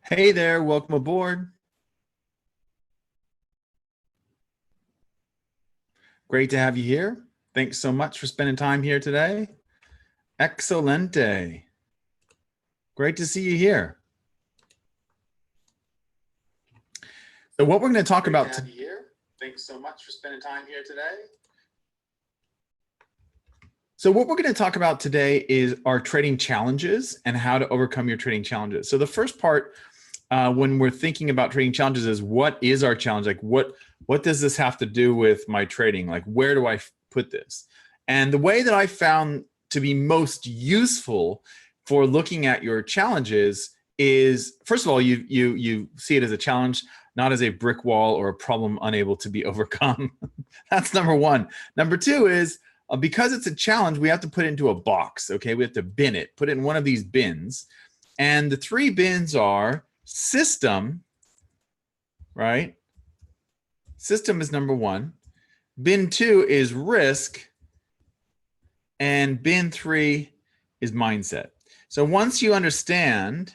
Hey there, welcome aboard. Great to have you here. Thanks so much for spending time here today. Excelente. Great to see you here. So what we're going to talk about today. Thanks so much for spending time here today. So what we're going to talk about today is our trading challenges and how to overcome your trading challenges. So the first part, when we're thinking about trading challenges, is what is our challenge? Like what does this have to do with my trading? Like where do I put this? And the way that I found to be most useful for looking at your challenges is, first of all, you see it as a challenge, not as a brick wall or a problem unable to be overcome. That's number one. Number two is, because it's a challenge, we have to put it into a box, okay? We have to bin it, put it in one of these bins. And the three bins are system, right? System is number one. Bin two is risk. And bin three is mindset. So once you understand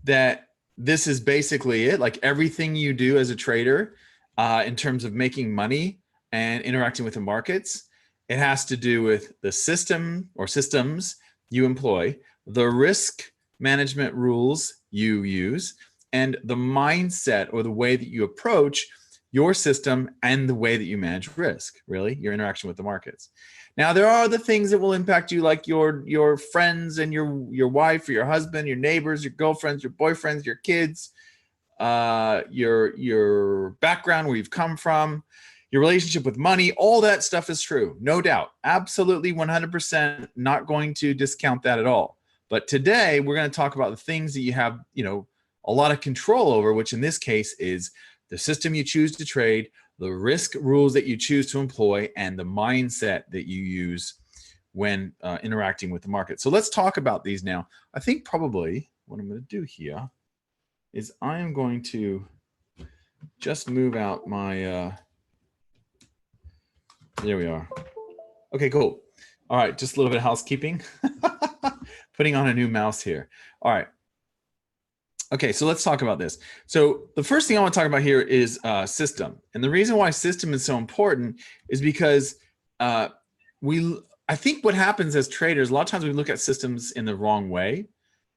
that this is basically it, like everything you do as a trader in terms of making money and interacting with the markets, it has to do with the system or systems you employ, the risk management rules you use, and the mindset or the way that you approach your system and the way that you manage risk, really, your interaction with the markets. Now, there are other things that will impact you, like your friends and your wife or your husband, your neighbors, your girlfriends, your boyfriends, your kids, your background, where you've come from, your relationship with money. All that stuff is true, no doubt. Absolutely 100% not going to discount that at all. But today we're going to talk about the things that you have, a lot of control over, which in this case is the system you choose to trade, the risk rules that you choose to employ, and the mindset that you use when interacting with the market. So let's talk about these now. I think probably what I'm going to do here is I am going to just move out my, there we are. Okay, cool. All right, just a little bit of housekeeping. Putting on a new mouse here. All right. Okay, so let's talk about this. So the first thing I want to talk about here is system. And the reason why system is so important is because I think what happens as traders, a lot of times we look at systems in the wrong way.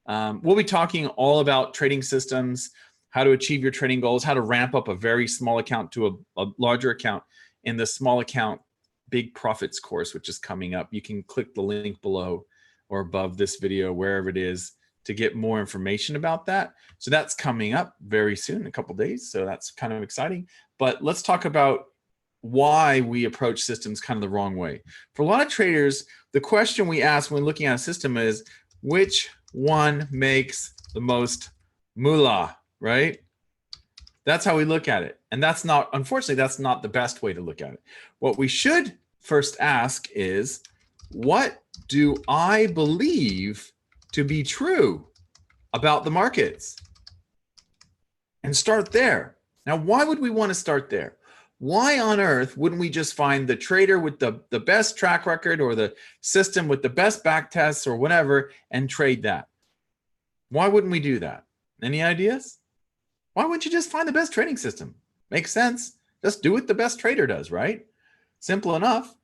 We'll be talking all about trading systems, how to achieve your trading goals, how to ramp up a very small account to a larger account in the small account big profits course, which is coming up. You can click the link below or above this video, wherever it is, to get more information about that. So that's coming up very soon, in a couple days. So that's kind of exciting. But let's talk about why we approach systems kind of the wrong way. For a lot of traders, the question we ask when looking at a system is, which one makes the most moolah, right? That's how we look at it. And that's not, unfortunately, that's not the best way to look at it. What we should first ask is, what do I believe to be true about the markets? And start there. Now, why would we want to start there? Why on earth wouldn't we just find the trader with the best track record or the system with the best back tests or whatever and trade that? Why wouldn't we do that? Any ideas? Why wouldn't you just find the best trading system? Makes sense. Just do what the best trader does, right? Simple enough.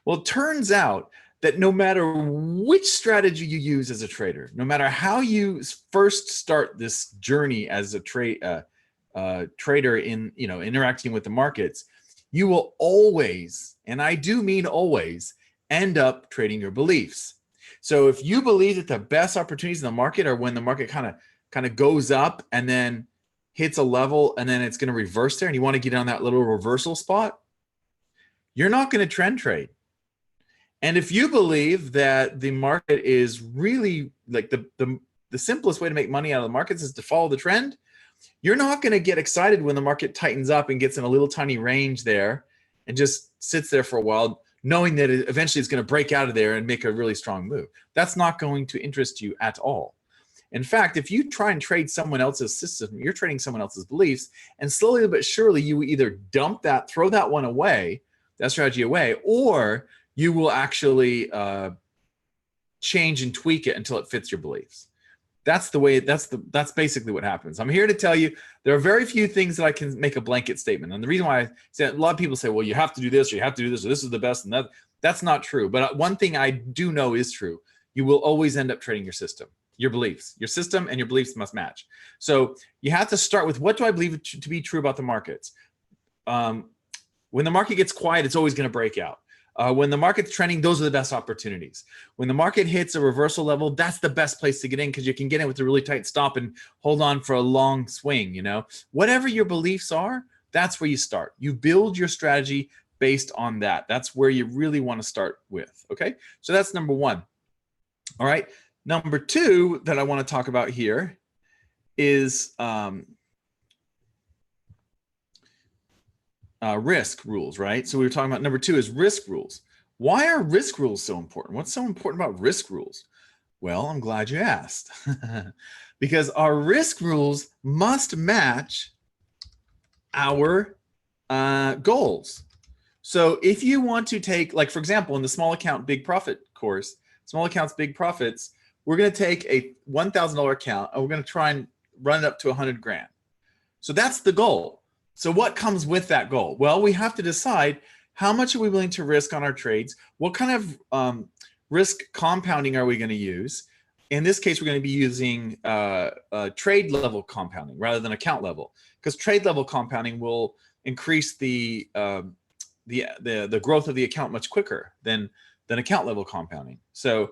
Well, it turns out that no matter which strategy you use as a trader, no matter how you first start this journey as a trader in interacting with the markets, you will always, and I do mean always, end up trading your beliefs. So if you believe that the best opportunities in the market are when the market kind of goes up and then hits a level and then it's going to reverse there, and you want to get on that little reversal spot, you're not going to trend trade. And if you believe that the market is really like the simplest way to make money out of the markets is to follow the trend, you're not going to get excited when the market tightens up and gets in a little tiny range there and just sits there for a while, knowing that eventually it's going to break out of there and make a really strong move. That's not going to interest you at all. In fact, if you try and trade someone else's system, you're trading someone else's beliefs, and slowly but surely you either dump that, throw that one away, that strategy away, or you will actually change and tweak it until it fits your beliefs. That's the way, that's basically what happens. I'm here to tell you there are very few things that I can make a blanket statement. And the reason why I say, a lot of people say, well, you have to do this, or you have to do this, or this is the best, and that's not true. But one thing I do know is true. You will always end up trading your system, your beliefs. Your system and your beliefs must match. So you have to start with, what do I believe to be true about the markets? When the market gets quiet, it's always going to break out. When the market's trending, those are the best opportunities. When the market hits a reversal level, that's the best place to get in, because you can get in with a really tight stop and hold on for a long swing. You know, whatever your beliefs are, that's where you start. You build your strategy based on that. That's where you really want to start with. Okay, so that's number one. All right, number two that I want to talk about here is risk rules, right? So we were talking about number two is risk rules. Why are risk rules so important? What's so important about risk rules? Well, I'm glad you asked. Because our risk rules must match our goals. So if you want to take, like, for example, in the small account big profit course, small accounts big profits, we're going to take a $1,000 account and we're going to try and run it up to 100 grand. So that's the goal. So what comes with that goal? Well, we have to decide, how much are we willing to risk on our trades? What kind of risk compounding are we going to use? In this case, we're going to be using trade level compounding rather than account level, because trade level compounding will increase the growth of the account much quicker than account level compounding. So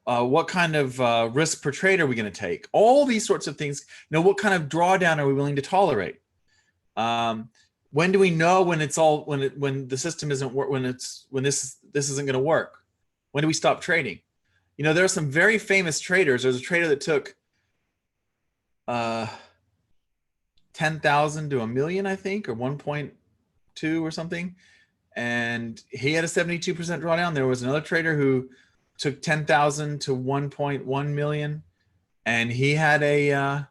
what kind of risk per trade are we going to take? All these sorts of things. You know, what kind of drawdown are we willing to tolerate? When do we know when the system isn't when this isn't going to work? When do we stop trading? You know, there are some very famous traders. There's a trader that took 10,000 to a million, I think, or 1.2 or something, and he had a 72% drawdown. There was another trader who took 10,000 to 1.1 million, and he had a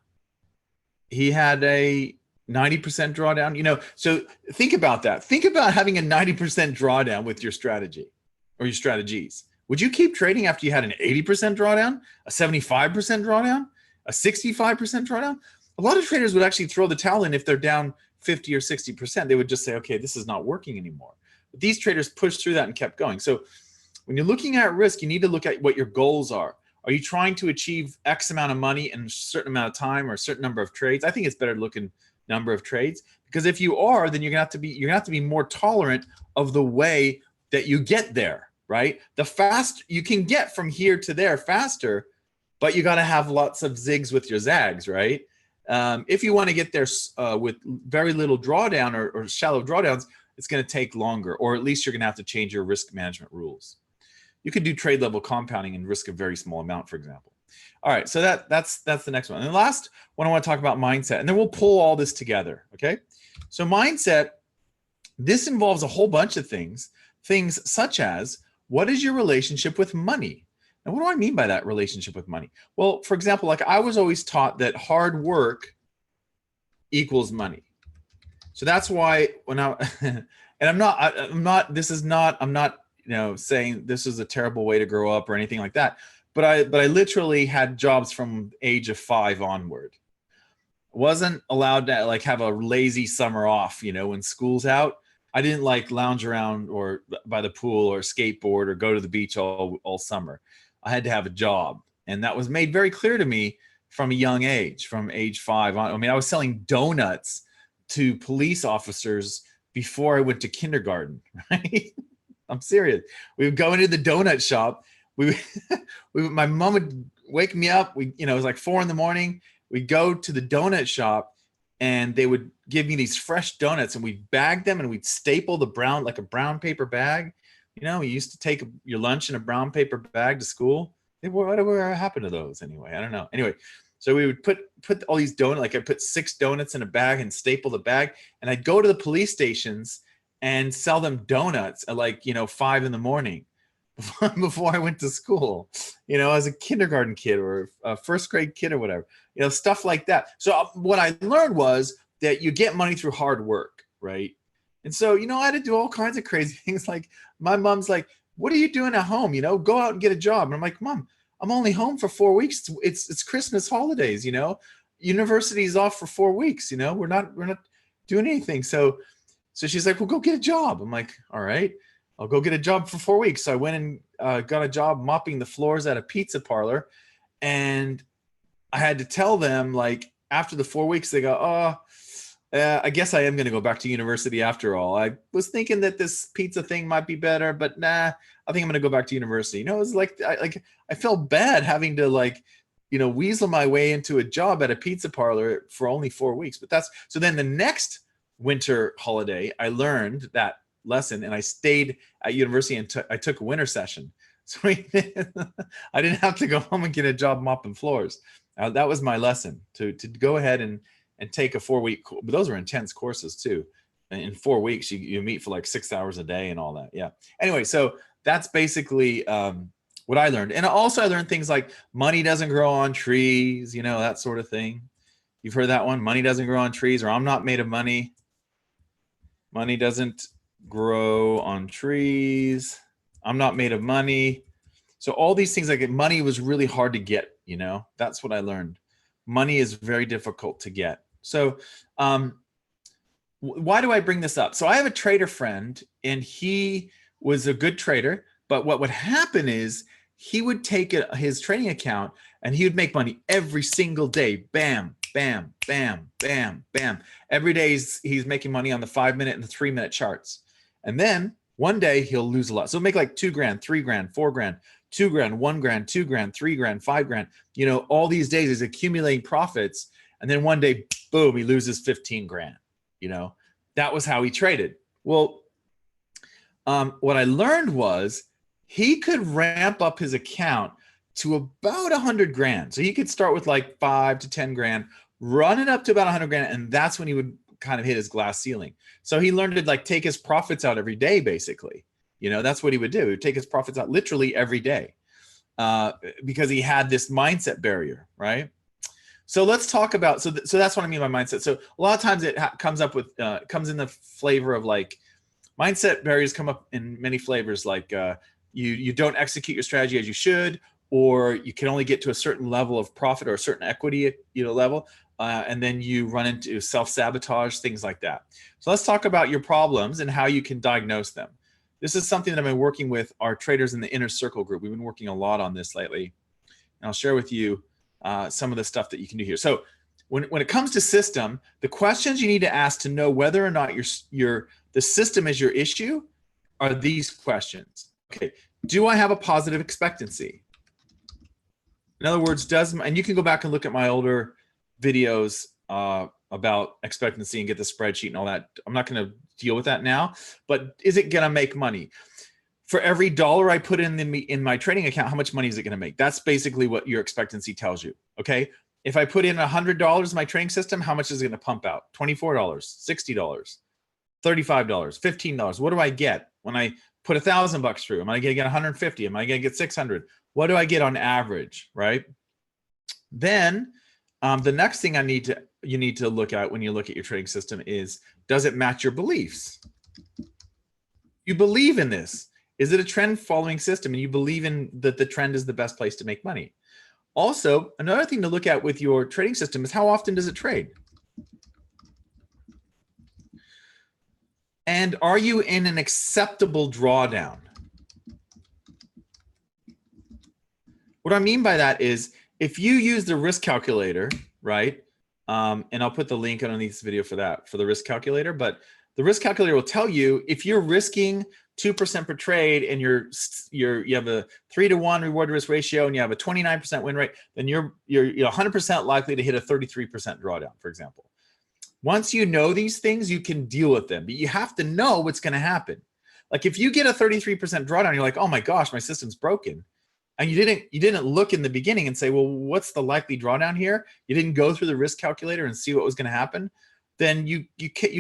90% drawdown. You know, so think about that. Think about having a 90% drawdown with your strategy or your strategies. Would you keep trading after you had an 80% drawdown, a 75% drawdown, a 65% drawdown? A lot of traders would actually throw the towel in if they're down 50 or 60%. They would just say, okay, this is not working anymore. But these traders pushed through that and kept going. So when you're looking at risk, you need to look at what your goals are. Are you trying to achieve X amount of money in a certain amount of time or a certain number of trades? I think it's better to look in number of trades, because if you are, then you're gonna have to be more tolerant of the way that you get there, right? The fast you can get from here to there faster, but you got to have lots of zigs with your zags, right? If you want to get there with very little drawdown or shallow drawdowns, it's going to take longer, or at least you're going to have to change your risk management rules. You could do trade level compounding and risk a very small amount, for example. All right, so that's the next one. And the last one I want to talk about, mindset, and then we'll pull all this together, okay? So mindset, this involves a whole bunch of things such as, what is your relationship with money? And what do I mean by that, relationship with money? Well, for example, like I was always taught that hard work equals money. So that's why when I, and I'm not, you know, saying this is a terrible way to grow up or anything like that. But I literally had jobs from age of 5 onward. Wasn't allowed to like have a lazy summer off, you know, when school's out. I didn't like lounge around or by the pool or skateboard or go to the beach all summer. I had to have a job. And that was made very clear to me from a young age, from age 5 on. I mean, I was selling donuts to police officers before I went to kindergarten, right? I'm serious. We would go into the donut shop. My mom would wake me up. It was like 4 a.m. We'd go to the donut shop and they would give me these fresh donuts and we'd bag them and we'd staple the brown, like a brown paper bag. You know, you used to take your lunch in a brown paper bag to school. Whatever happened to those anyway? I don't know. Anyway, so we would put all these donuts, like I put 6 donuts in a bag and staple the bag. And I'd go to the police stations and sell them donuts at 5 a.m. before I went to school, as a kindergarten kid or a first grade kid or whatever, stuff like that. So what I learned was that you get money through hard work, right? And so, I had to do all kinds of crazy things. Like my mom's like, what are you doing at home? Go out and get a job. And I'm like, Mom, I'm only home for 4 weeks. It's Christmas holidays, you know, university's off for 4 weeks, you know, we're not doing anything. So she's like, well, go get a job. I'm like, all right, I'll go get a job for 4 weeks. So I went and got a job mopping the floors at a pizza parlor. And I had to tell them, like, after the 4 weeks, they go, oh, I guess I am going to go back to university after all. I was thinking that this pizza thing might be better, but nah, I think I'm going to go back to university. You know, it was like, I felt bad having to, like, you know, weasel my way into a job at a pizza parlor for only 4 weeks. But so then the next winter holiday, I learned that lesson and I stayed at university and I took a winter session. So I didn't have to go home and get a job mopping floors. That was my lesson, to go ahead and take a 4 week, but those are intense courses too. In 4 weeks, you meet for like 6 hours a day and all that. Yeah. Anyway, so that's basically what I learned. And also I learned things like money doesn't grow on trees, you know, that sort of thing. You've heard that one, money doesn't grow on trees, or I'm not made of money. Money doesn't grow on trees. I'm not made of money. So all these things, like money was really hard to get, you know, that's what I learned. Money is very difficult to get. So why do I bring this up? So I have a trader friend and he was a good trader, but what would happen is he would take his trading account and he would make money every single day. Bam, bam, bam, bam, bam. Every day he's making money on the 5-minute and the 3-minute charts. And then one day he'll lose a lot. So he'll make like 2 grand, 3 grand, 4 grand, 2 grand, 1 grand, 2 grand, 3 grand, 5 grand. You know, all these days he's accumulating profits. And then one day, boom, he loses 15 grand. You know, that was how he traded. Well, what I learned was he could ramp up his account to about 100 grand. So he could start with like 5 to 10 grand, run it up to about 100 grand. And that's when he would kind of hit his glass ceiling. So he learned to like take his profits out every day, basically. You know, that's what he would do. He would take his profits out literally every day because he had this mindset barrier, right? So let's talk about, so that's what I mean by mindset. So a lot of times it comes up with, comes in the flavor of like, mindset barriers come up in many flavors, like you don't execute your strategy as you should, or you can only get to a certain level of profit or a certain equity, you know, level, and then you run into self-sabotage, things like that. So let's talk about your problems and how you can diagnose them. This is something that I've been working with our traders in the inner circle group. We've been working a lot on this lately, and I'll share with you some of the stuff that you can do here. So when it comes to system, the questions you need to ask to know whether or not the system is your issue are these questions. Okay, do I have a positive expectancy? In other words, and you can go back and look at my older videos about expectancy and get the spreadsheet and all that. I'm not going to deal with that now, but is it going to make money? For every dollar I put in my trading account, how much money is it going to make? That's basically what your expectancy tells you. Okay. If I put in $100 in my trading system, how much is it going to pump out? $24, $60, $35, $15. What do I get when I put $1,000 through? Am I going to get 150? Am I going to get 600? What do I get on average, right? Then the next thing you need to look at when you look at your trading system is, does it match your beliefs? You believe in this. Is it a trend following system and you believe in that the trend is the best place to make money? Also, another thing to look at with your trading system is how often does it trade? And are you in an acceptable drawdown? What I mean by that is if you use the risk calculator, right? And I'll put the link underneath this video for that, for the risk calculator, but the risk calculator will tell you if you're risking 2% per trade and you have a 3-to-1 reward risk ratio and you have a 29% win rate, then you're 100% likely to hit a 33% drawdown, for example. Once you know these things, you can deal with them, but you have to know what's going to happen. Like if you get a 33% drawdown, you're like, oh my gosh, my system's broken. And you didn't look in the beginning and say, well, what's the likely drawdown here? You didn't go through the risk calculator and see what was going to happen. Then you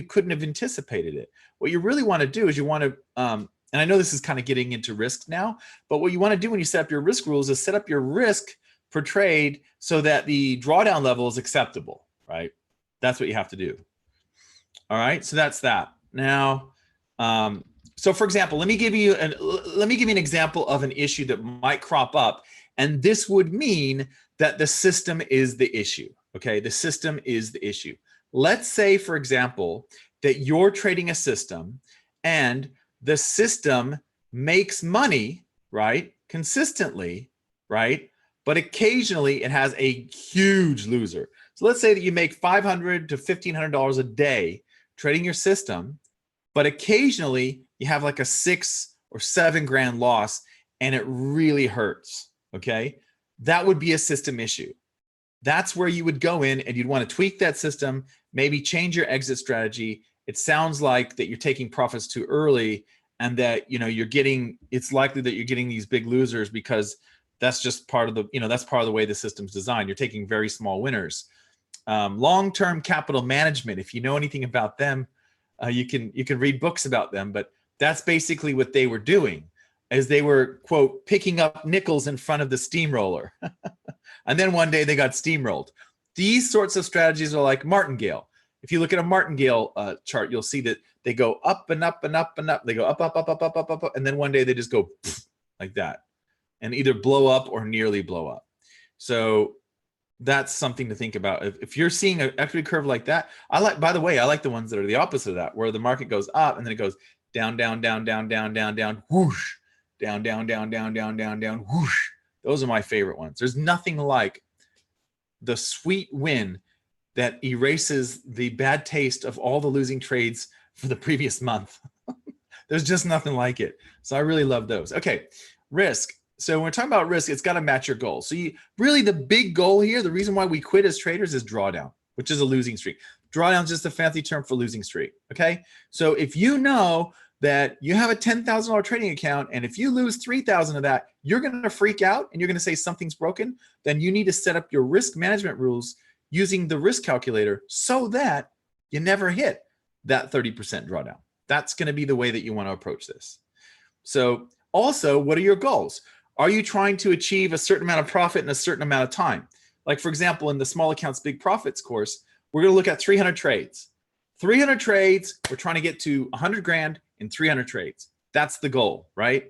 couldn't have anticipated it. What you really want to do is you want to, and I know this is kind of getting into risk now, but what you want to do when you set up your risk rules is set up your risk per trade so that the drawdown level is acceptable, right? That's what you have to do. All right, so that's that. Now, So for example, let me give you an example of an issue that might crop up. And this would mean that the system is the issue. Okay, the system is the issue. Let's say, for example, that you're trading a system and the system makes money, right, consistently, right, but occasionally it has a huge loser. So let's say that you make $500 to $1,500 a day trading your system, but occasionally you have like a 6 or 7 grand loss and it really hurts. Okay, that would be a system issue. That's where you would go in and you'd want to tweak that system, maybe change your exit strategy. It sounds like that you're taking profits too early and that, you know, it's likely that you're getting these big losers because that's just part of the, that's part of the way the system's designed. You're taking very small winners. Long-term capital management, if you know anything about them, you can read books about them, but that's basically what they were doing, as they were, quote, picking up nickels in front of the steamroller. And then one day they got steamrolled. These sorts of strategies are like martingale. If you look at a martingale chart, you'll see that they go up and up and up and up. They go up, up, up, up, up, up, up, up, and then one day they just go like that and either blow up or nearly blow up. So that's something to think about. If you're seeing an equity curve like that, by the way, I like the ones that are the opposite of that, where the market goes up and then it goes down, down, down, down, down, down, down, whoosh, down, down, down, down, down, down, down, whoosh. Those are my favorite ones. There's nothing like the sweet win that erases the bad taste of all the losing trades for the previous month. There's just nothing like it. So I really love those. Okay, risk. So when we're talking about risk, it's got to match your goals. So really the big goal here, the reason why we quit as traders is drawdown, which is a losing streak. Drawdown is just a fancy term for losing streak, okay? So if you know that you have a $10,000 trading account and if you lose 3,000 of that, you're going to freak out and you're going to say something's broken, then you need to set up your risk management rules using the risk calculator so that you never hit that 30% drawdown. That's going to be the way that you want to approach this. So also, what are your goals? Are you trying to achieve a certain amount of profit in a certain amount of time? Like, for example, in the Small Accounts, Big Profits course, we're going to look at 300 trades. 300 trades, we're trying to get to 100 grand in 300 trades. That's the goal, right?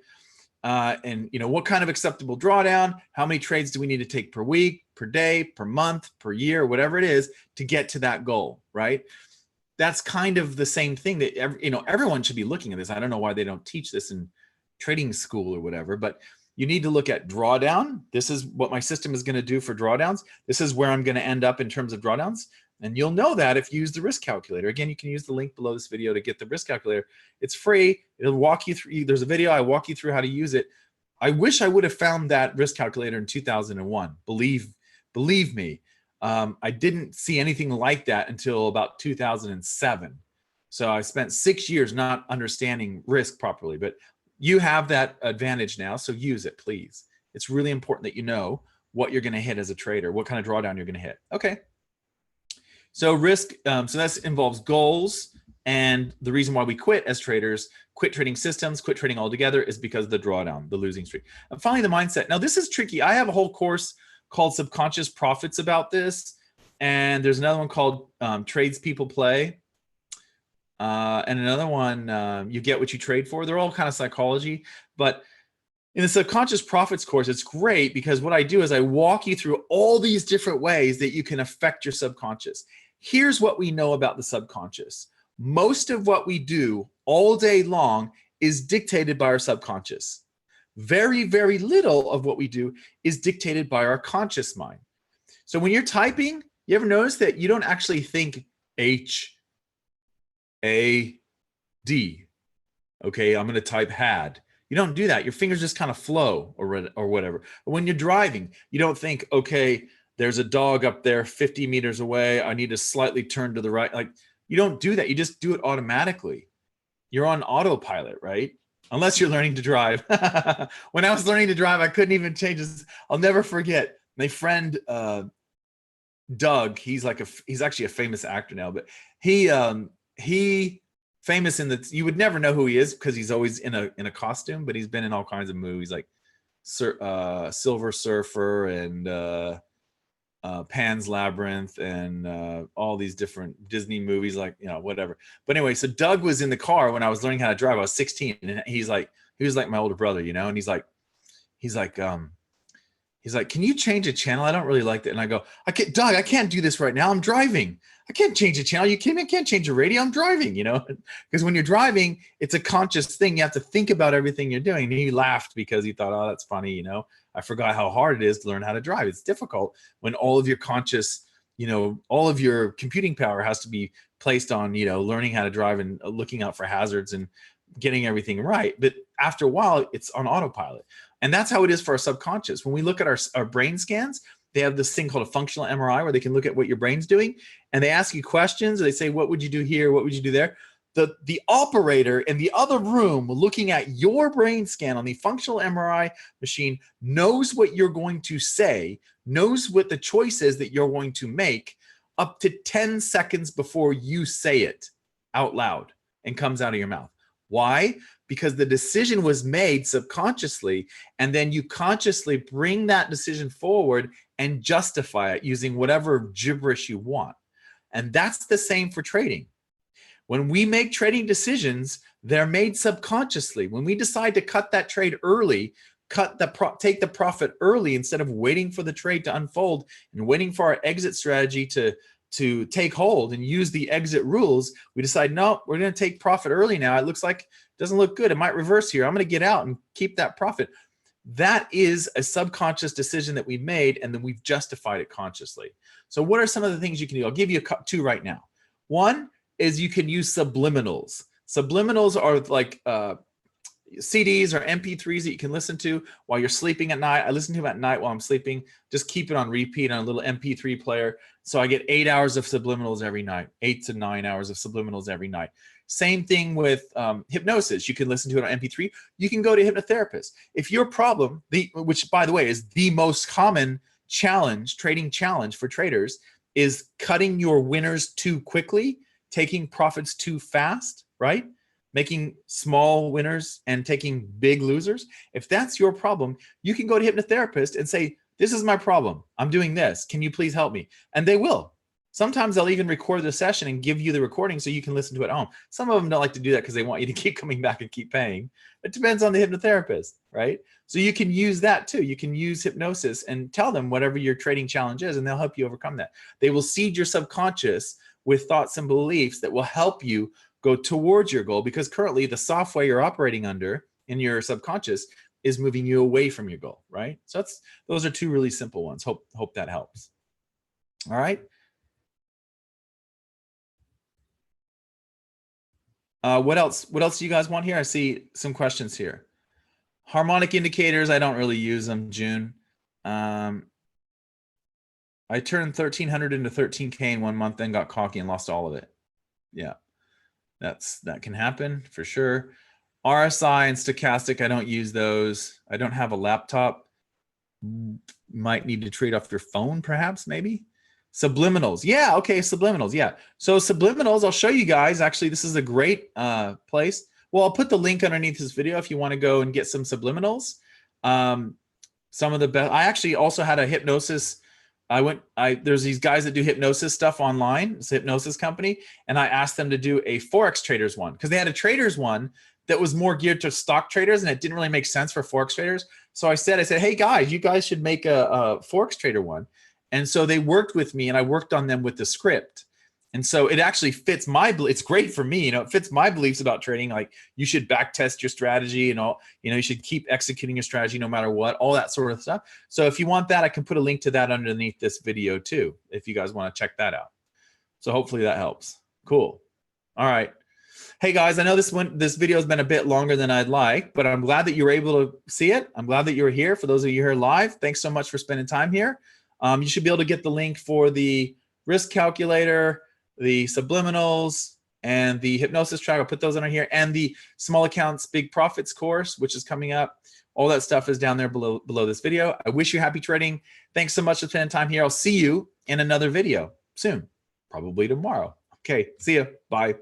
And what kind of acceptable drawdown? How many trades do we need to take per week, per day, per month, per year, whatever it is to get to that goal, right? That's kind of the same thing that everyone should be looking at this. I don't know why they don't teach this in trading school or whatever, but you need to look at drawdown. This is what my system is going to do for drawdowns. This is where I'm going to end up in terms of drawdowns. And you'll know that if you use the risk calculator. Again, you can use the link below this video to get the risk calculator. It's free. It'll walk you through. There's a video. I walk you through how to use it. I wish I would have found that risk calculator in 2001. Believe me, I didn't see anything like that until about 2007. So I spent 6 years not understanding risk properly, but you have that advantage now, so use it, please. It's really important that you know what you're going to hit as a trader, what kind of drawdown you're going to hit. Okay. So risk, so that involves goals, and the reason why we quit as traders, quit trading systems, quit trading altogether, is because of the drawdown, the losing streak. And finally, the mindset. Now, this is tricky. I have a whole course called Subconscious Profits about this, and there's another one called Trades People Play. And another one, You Get What You Trade For. They're all kind of psychology, but in the Subconscious Profits course, it's great because what I do is I walk you through all these different ways that you can affect your subconscious. Here's what we know about the subconscious. Most of what we do all day long is dictated by our subconscious. Very, very little of what we do is dictated by our conscious mind. So when you're typing, you ever notice that you don't actually think H, A, D. Okay, I'm going to type had. You don't do that. Your fingers just kind of flow or whatever. But when you're driving, you don't think, okay, there's a dog up there 50 meters away. I need to slightly turn to the right. Like, you don't do that. You just do it automatically. You're on autopilot, right? Unless you're learning to drive. When I was learning to drive, I couldn't even change this. I'll never forget my friend, Doug. He's actually a famous actor now, but he famous in that you would never know who he is because he's always in a costume, but he's been in all kinds of movies like Silver Surfer and Pan's Labyrinth and all these different Disney movies, like, you know, whatever. But anyway, so Doug was in the car when I was learning how to drive. I was 16, and he was like my older brother, you know, and he's like, can you change a channel? I don't really like that. And I go, Doug, I can't do this right now. I'm driving. I can't change a channel. I can't change the radio. I'm driving, you know, because when you're driving, it's a conscious thing. You have to think about everything you're doing. And he laughed because he thought, oh, that's funny. You know, I forgot how hard it is to learn how to drive. It's difficult when all of your conscious, you know, all of your computing power has to be placed on, you know, learning how to drive and looking out for hazards and getting everything right. But after a while, it's on autopilot. And that's how it is for our subconscious. When we look at our brain scans, they have this thing called a functional MRI where they can look at what your brain's doing, and they ask you questions. They say, what would you do here? What would you do there? The operator in the other room looking at your brain scan on the functional MRI machine knows what you're going to say, knows what the choice is that you're going to make up to 10 seconds before you say it out loud and comes out of your mouth. Why? Because the decision was made subconsciously, and then you consciously bring that decision forward and justify it using whatever gibberish you want. And that's the same for trading. When we make trading decisions, they're made subconsciously. When we decide to cut that trade early, take the profit early instead of waiting for the trade to unfold and waiting for our exit strategy to take hold and use the exit rules, we decide, no, we're going to take profit early now. It looks like it doesn't look good. It might reverse here. I'm going to get out and keep that profit. That is a subconscious decision that we made, and then we've justified it consciously. So what are some of the things you can do? I'll give you two right now. One is you can use subliminals. Subliminals are like CDs or MP3s that you can listen to while you're sleeping at night. I listen to them at night while I'm sleeping. Just keep it on repeat on a little MP3 player. So I get 8 hours of subliminals every night, 8 to 9 hours of subliminals every night. Same thing with hypnosis. You can listen to it on MP3. You can go to a hypnotherapist. If your problem, which by the way is the most common trading challenge for traders, is cutting your winners too quickly, taking profits too fast, right? Making small winners and taking big losers. If that's your problem, you can go to a hypnotherapist and say, this is my problem. I'm doing this. Can you please help me? And they will. Sometimes they'll even record the session and give you the recording so you can listen to it at home. Some of them don't like to do that because they want you to keep coming back and keep paying. It depends on the hypnotherapist, right? So you can use that too. You can use hypnosis and tell them whatever your trading challenge is, and they'll help you overcome that. They will seed your subconscious with thoughts and beliefs that will help you go towards your goal, because currently the software you're operating under in your subconscious is moving you away from your goal, right? So those are two really simple ones. Hope that helps. All right. What else do you guys want here? I see some questions here. Harmonic indicators, I don't really use them, June. I turned 1,300 into 13K in 1 month, then got cocky and lost all of it. Yeah, that can happen for sure. RSI and stochastic, I don't use those. I don't have a laptop. Might need to trade off your phone, perhaps, maybe. Subliminals. Yeah, okay, subliminals. Yeah. So subliminals, I'll show you guys. Actually, this is a great place. Well, I'll put the link underneath this video if you want to go and get some subliminals. Some of the best. I actually also had a hypnosis. There's these guys that do hypnosis stuff online. It's a hypnosis company. And I asked them to do a Forex traders one because they had a traders one that was more geared to stock traders, and it didn't really make sense for Forex traders. So I said, hey guys, you guys should make a Forex trader one. And so they worked with me, and I worked on them with the script. And so it actually fits it's great for me, it fits my beliefs about trading. Like, you should back test your strategy and all, you should keep executing your strategy no matter what, all that sort of stuff. So if you want that, I can put a link to that underneath this video too, if you guys want to check that out. So hopefully that helps. Cool. All right. Hey guys, I know this video has been a bit longer than I'd like, but I'm glad that you were able to see it. I'm glad that you were here. For those of you here live, thanks so much for spending time here. You should be able to get the link for the risk calculator, the subliminals, and the hypnosis track. I'll put those under here, and the small accounts, big profits course, which is coming up. All that stuff is down there below this video. I wish you happy trading. Thanks so much for spending time here. I'll see you in another video soon, probably tomorrow. Okay, see you. Bye.